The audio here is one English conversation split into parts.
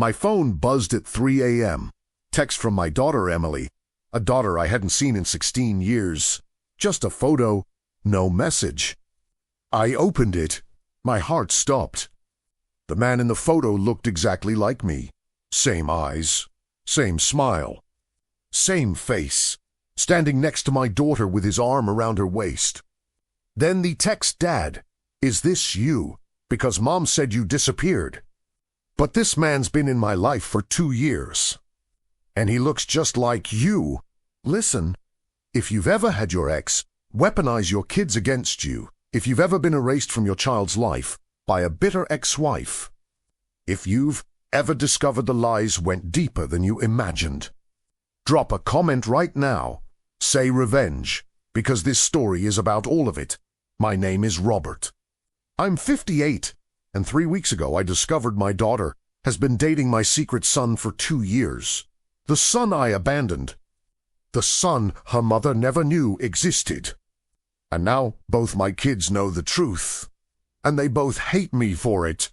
My phone buzzed at 3 a.m. Text from my daughter, Emily, a daughter I hadn't seen in 16 years. Just a photo, no message. I opened it. My heart stopped. The man in the photo looked exactly like me. Same eyes, same smile, same face, standing next to my daughter with his arm around her waist. Then the text, "Dad, is this you? Because Mom said you disappeared." But this man's been in my life for 2 years. And he looks just like you. Listen, if you've ever had your ex weaponize your kids against you, if you've ever been erased from your child's life by a bitter ex-wife, if you've ever discovered the lies went deeper than you imagined, drop a comment right now. Say revenge, because this story is about all of it. My name is Robert. I'm 58, and 3 weeks ago I discovered my daughter has been dating my secret son for 2 years. The son I abandoned. The son her mother never knew existed. And now both my kids know the truth, and they both hate me for it.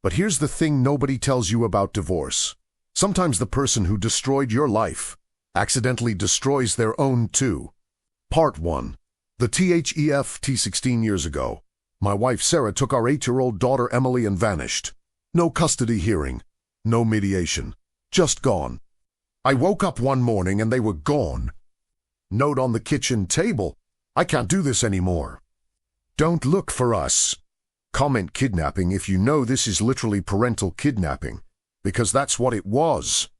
But here's the thing nobody tells you about divorce. Sometimes the person who destroyed your life accidentally destroys their own too. Part 1. The THEF 16 years ago. My wife Sarah took our 8-year-old daughter Emily and vanished. No custody hearing, no mediation, just gone. I woke up one morning and they were gone. Note on the kitchen table, "I can't do this anymore. Don't look for us." Comment kidnapping if you know this is literally parental kidnapping, because that's what it was.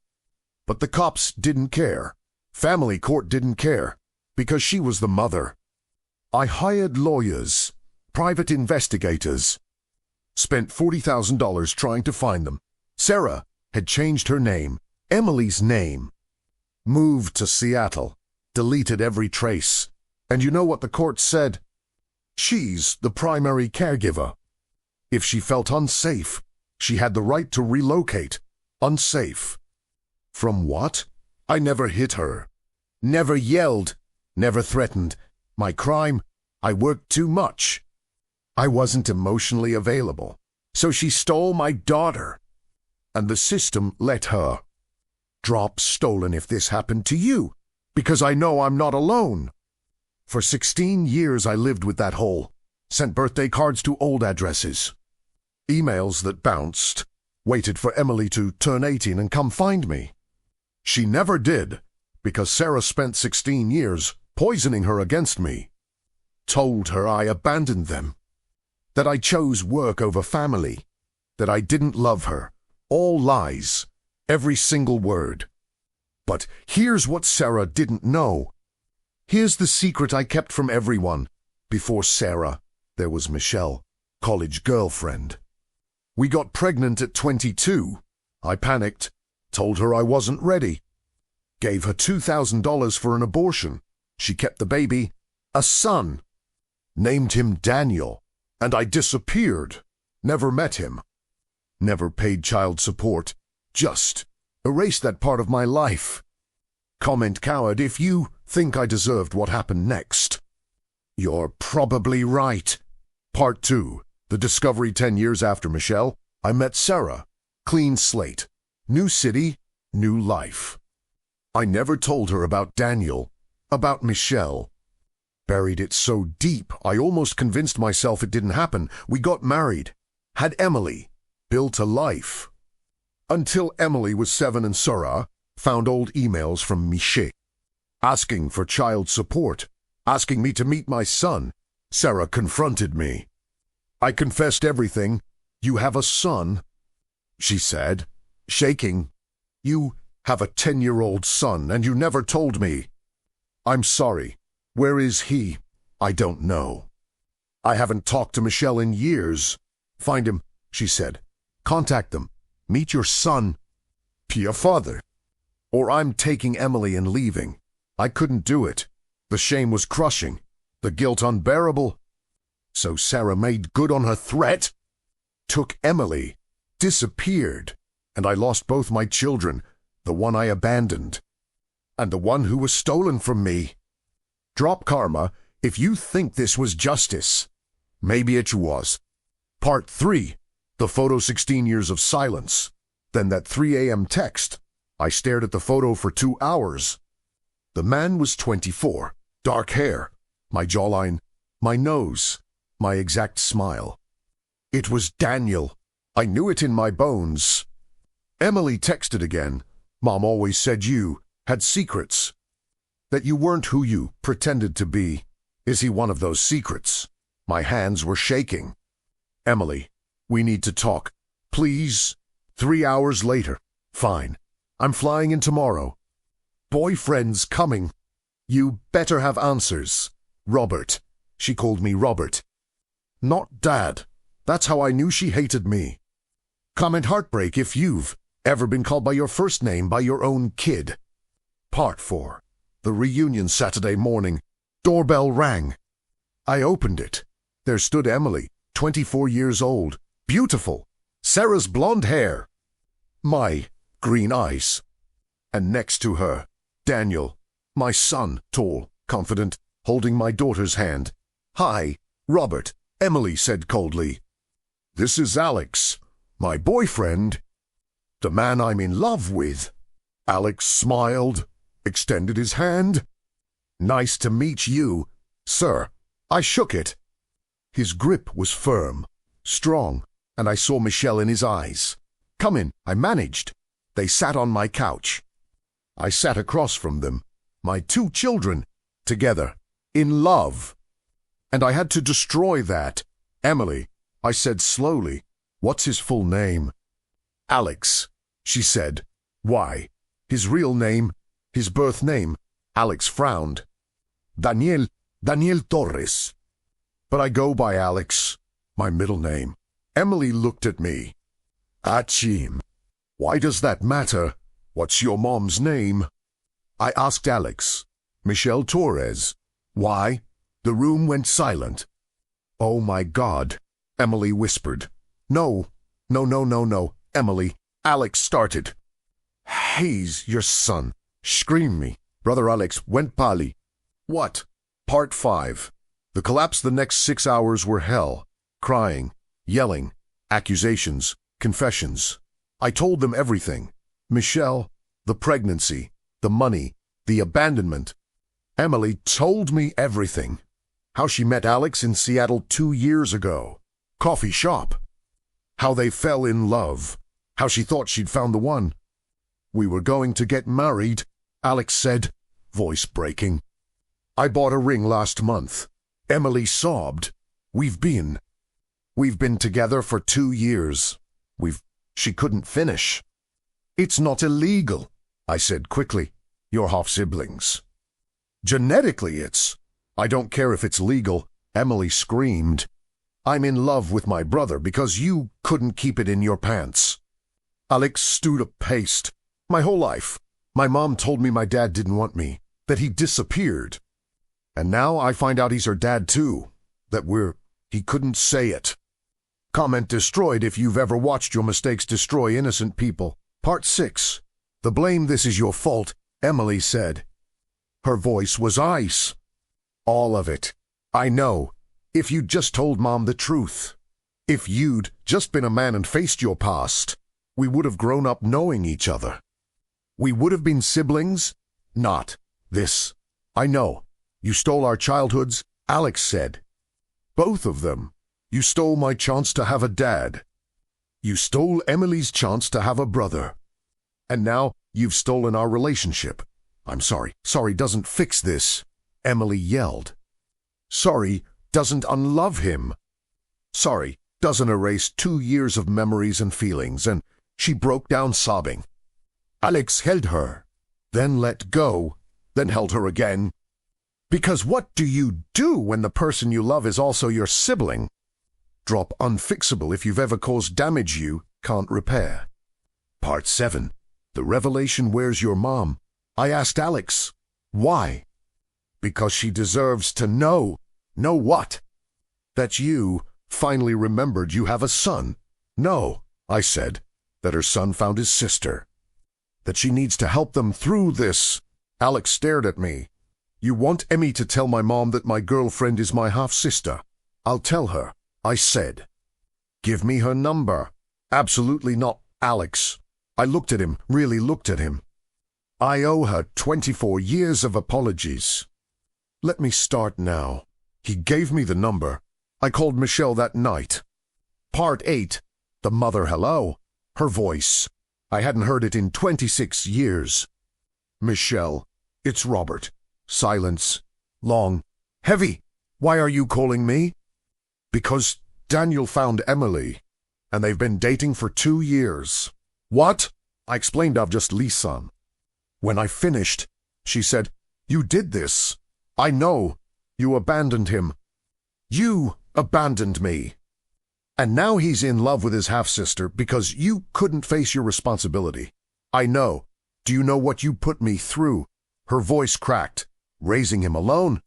But the cops didn't care. Family court didn't care, because she was the mother. I hired lawyers, private investigators, spent $40,000 trying to find them. Sarah had changed her name, Emily's name, moved to Seattle, deleted every trace. And you know what the court said? She's the primary caregiver. If she felt unsafe, she had the right to relocate. Unsafe. From what? I never hit her. Never yelled. Never threatened. My crime? I worked too much. I wasn't emotionally available. So she stole my daughter. And the system let her. Drop stolen if this happened to you, because I know I'm not alone. For 16 years I lived with that hole, sent birthday cards to old addresses, emails that bounced, waited for Emily to turn 18 and come find me. She never did, because Sarah spent 16 years poisoning her against me. Told her I abandoned them, that I chose work over family, that I didn't love her. All lies, every single word. But here's what Sarah didn't know. Here's the secret I kept from everyone. Before Sarah, there was Michelle, college girlfriend. We got pregnant at 22. I panicked, told her I wasn't ready. Gave her $2,000 for an abortion. She kept the baby, a son. Named him Daniel, and I disappeared. Never met him. Never paid child support. Just erased that part of my life. Comment coward if you think I deserved what happened next. You're probably right. Part 2. The discovery 10 years after Michelle. I met Sarah. Clean slate. New city, new life. I never told her about Daniel, about Michelle. Buried it so deep, I almost convinced myself it didn't happen. We got married. Had Emily. Built a life. Until Emily was 7 and Sarah found old emails from Michelle, asking for child support, asking me to meet my son. Sarah confronted me. I confessed everything. "You have a son," she said, shaking. "You have a 10-year-old son, and you never told me." "I'm sorry. Where is he?" "I don't know. I haven't talked to Michelle in years." "Find him," she said. "Contact them. Meet your son. Be a father. Or I'm taking Emily and leaving." I couldn't do it. The shame was crushing. The guilt unbearable. So Sarah made good on her threat. Took Emily. Disappeared. And I lost both my children. The one I abandoned. And the one who was stolen from me. Drop karma if you think this was justice. Maybe it was. Part 3. The photo 16 years of silence. Then that 3 a.m. text. I stared at the photo for 2 hours. The man was 24, dark hair, my jawline, my nose, my exact smile. It was Daniel. I knew it in my bones. Emily texted again. Mom always said you had secrets. That you weren't who you pretended to be. Is he one of those secrets? My hands were shaking. Emily, we need to talk. Please? 3 hours later. Fine. I'm flying in tomorrow. Boyfriend's coming. You better have answers. Robert. She called me Robert. Not Dad. That's how I knew she hated me. Comment heartbreak if you've ever been called by your first name by your own kid. Part 4. The reunion Saturday morning. Doorbell rang. I opened it. There stood Emily, 24 years old, beautiful, Sarah's blonde hair, my green eyes. And next to her, Daniel, my son, tall, confident, holding my daughter's hand. Hi, Robert, Emily said coldly. This is Alex, my boyfriend, the man I'm in love with. Alex smiled, extended his hand. Nice to meet you, sir. I shook it. His grip was firm, strong, and I saw Michelle in his eyes. Come in, I managed. They sat on my couch. I sat across from them, my 2 children, together, in love. And I had to destroy that. Emily, I said slowly, what's his full name? Alex, she said. Why? His real name, his birth name. Alex frowned. Daniel Torres. But I go by Alex, my middle name. Emily looked at me. Achim. Why does that matter? What's your mom's name? I asked Alex. Michelle Torres. Why? The room went silent. Oh my God, Emily whispered. No, Emily. Alex started. He's your son. Scream me. Brother Alex went pali. What? Part 5. The collapse the next 6 hours were hell. Crying, yelling, accusations, confessions. I told them everything. Michelle, the pregnancy, the money, the abandonment. Emily told me everything. How she met Alex in Seattle 2 years ago. Coffee shop. How they fell in love. How she thought she'd found the one. We were going to get married, Alex said, voice breaking. I bought a ring last month. Emily sobbed. We've been together for 2 years. She couldn't finish. It's not illegal, I said quickly. You're half siblings. Genetically I don't care if it's legal, Emily screamed. I'm in love with my brother because you couldn't keep it in your pants. Alex stewed a paste. My whole life, my mom told me my dad didn't want me, that he disappeared. And now I find out he's her dad too, that he couldn't say it. Comment destroyed if you've ever watched your mistakes destroy innocent people. Part 6. The blame this is your fault, Emily said. Her voice was ice. All of it. I know. If you'd just told Mom the truth. If you'd just been a man and faced your past, we would have grown up knowing each other. We would have been siblings. Not this. I know. You stole our childhoods, Alex said. Both of them. You stole my chance to have a dad. You stole Emily's chance to have a brother. And now you've stolen our relationship. I'm sorry. Sorry doesn't fix this, Emily yelled. Sorry doesn't unlove him. Sorry doesn't erase 2 years of memories and feelings, and she broke down sobbing. Alex held her, then let go, then held her again. Because what do you do when the person you love is also your sibling? Drop unfixable if you've ever caused damage you can't repair. Part 7. The revelation where's your mom? I asked Alex. Why? Because she deserves to know. Know what? That you finally remembered you have a son. No, I said, that her son found his sister. That she needs to help them through this. Alex stared at me. You want Emmy to tell my mom that my girlfriend is my half-sister. I'll tell her, I said. Give me her number. Absolutely not, Alex. I looked at him, really looked at him. I owe her 24 years of apologies. Let me start now. He gave me the number. I called Michelle that night. Part 8. The mother hello. Her voice. I hadn't heard it in 26 years. Michelle. It's Robert. Silence. Long. Heavy. Why are you calling me? Because Daniel found Emily, and they've been dating for 2 years. What? I explained I've just lisan. When I finished, she said, You did this. I know. You abandoned him. You abandoned me. And now he's in love with his half-sister because you couldn't face your responsibility. I know. Do you know what you put me through? Her voice cracked. Raising him alone.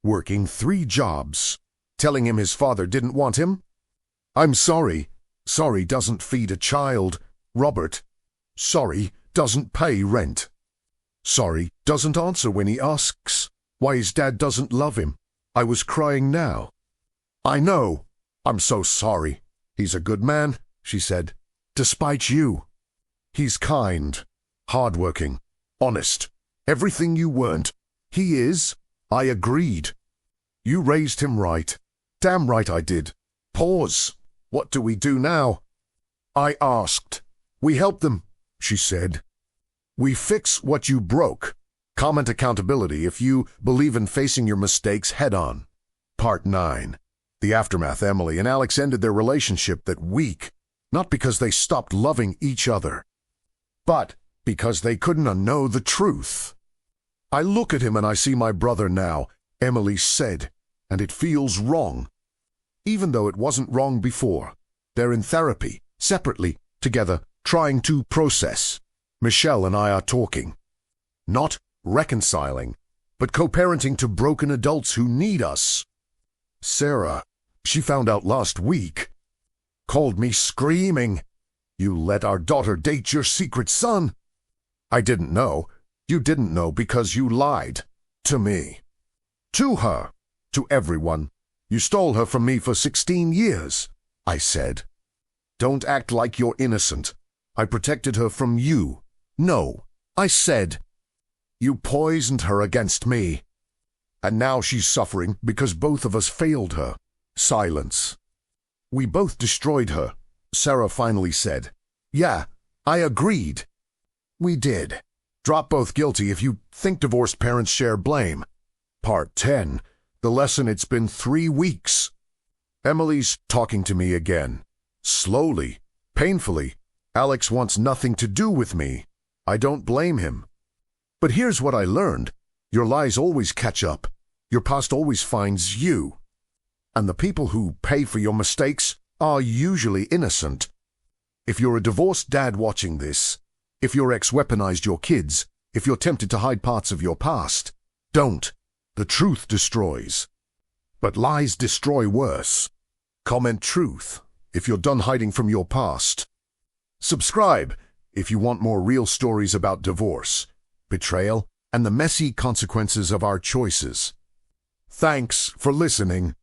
Working 3 jobs. Telling him his father didn't want him. I'm sorry. Sorry doesn't feed a child. Robert. Sorry doesn't pay rent. Sorry doesn't answer when he asks why his dad doesn't love him. I was crying now. I know. I'm so sorry. He's a good man, she said, despite you. He's kind, hardworking, honest, everything you weren't. He is. I agreed. You raised him right. Damn right I did. Pause. What do we do now? I asked. We help them, she said. We fix what you broke. Comment accountability if you believe in facing your mistakes head on. Part 9. The aftermath. Emily and Alex ended their relationship that week, not because they stopped loving each other, but because they couldn't unknow the truth. I look at him and I see my brother now, Emily said, and it feels wrong. Even though it wasn't wrong before. They're in therapy, separately, together, trying to process. Michelle and I are talking. Not reconciling, but co-parenting to broken adults who need us. Sarah, she found out last week. Called me screaming. You let our daughter date your secret son. I didn't know. You didn't know because you lied. To me. To her. To everyone. You stole her from me for 16 years, I said. Don't act like you're innocent. I protected her from you. No, I said. You poisoned her against me. And now she's suffering because both of us failed her. Silence. We both destroyed her, Sarah finally said. Yeah, I agreed. We did. Drop both guilty if you think divorced parents share blame. Part 10. The lesson. It's been 3 weeks. Emily's talking to me again. Slowly, painfully. Alex wants nothing to do with me. I don't blame him. But here's what I learned. Your lies always catch up. Your past always finds you. And the people who pay for your mistakes are usually innocent. If you're a divorced dad watching this, if your ex weaponized your kids, if you're tempted to hide parts of your past, don't. The truth destroys. But lies destroy worse. Comment truth if you're done hiding from your past. Subscribe if you want more real stories about divorce, betrayal, and the messy consequences of our choices. Thanks for listening.